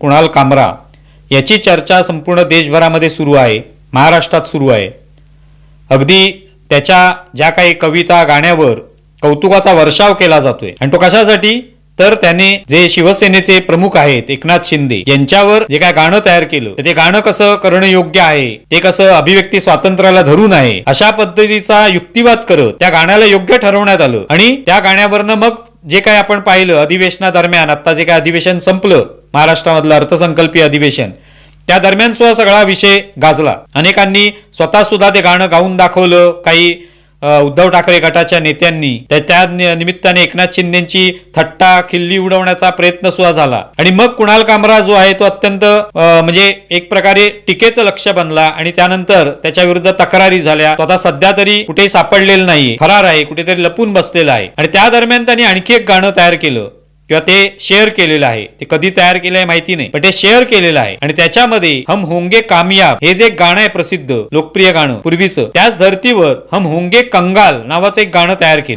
कुणाल कामरा याची चर्चा संपूर्ण देशभरामध्ये सुरू आहे, महाराष्ट्रात सुरू आहे। अगदी त्याच्या ज्या काही कविता गाण्यावर कौतुकाचा वर्षाव केला जातोय आणि तो कशासाठी तर त्याने जे शिवसेनेचे प्रमुख आहेत एकनाथ शिंदे यांच्यावर जे काय गाणं तयार केलं ते गाणं कसं करणं योग्य आहे, ते कसं अभिव्यक्ती स्वातंत्र्याला धरून आहे अशा पद्धतीचा युक्तिवाद करत त्या गाण्याला योग्य ठरवण्यात आलं आणि त्या गाण्यावरनं मग जे काय आपण पाहिलं अधिवेशनादरम्यान, आता जे काय अधिवेशन संपलं महाराष्ट्रामधलं अर्थसंकल्पीय अधिवेशन, त्या दरम्यान सुद्धा सगळा विषय गाजला। अनेकांनी स्वतः सुद्धा ते गाणं गाऊन दाखवलं, काही उद्धव ठाकरे गटाच्या नेत्यांनी त्या निमित्ताने एकनाथ शिंदेची थट्टा खिल्ली उडवण्याचा प्रयत्न सुद्धा झाला आणि मग कुणाल कामरा जो आहे तो अत्यंत म्हणजे एक प्रकारे टीकेचं लक्ष बनला आणि त्यानंतर त्याच्या विरुद्ध तक्रारी झाल्या। तो आता सध्या तरी कुठेही सापडलेला नाहीये, फरार आहे, कुठेतरी लपून बसलेला आहे आणि त्या दरम्यान त्यांनी आणखी एक गाणं तयार केलं किंवा ते शेअर केलेलं आहे, ते कधी तयार केलंय माहिती नाही पण ते शेअर केलेलं आहे आणि त्याच्यामध्ये हम होंगे कामयाब हे जे गाणं आहे प्रसिद्ध लोकप्रिय गाणं पूर्वीचं, त्याच धर्तीवर हम होंगे कंगाल नावाचं एक गाणं तयार केलं।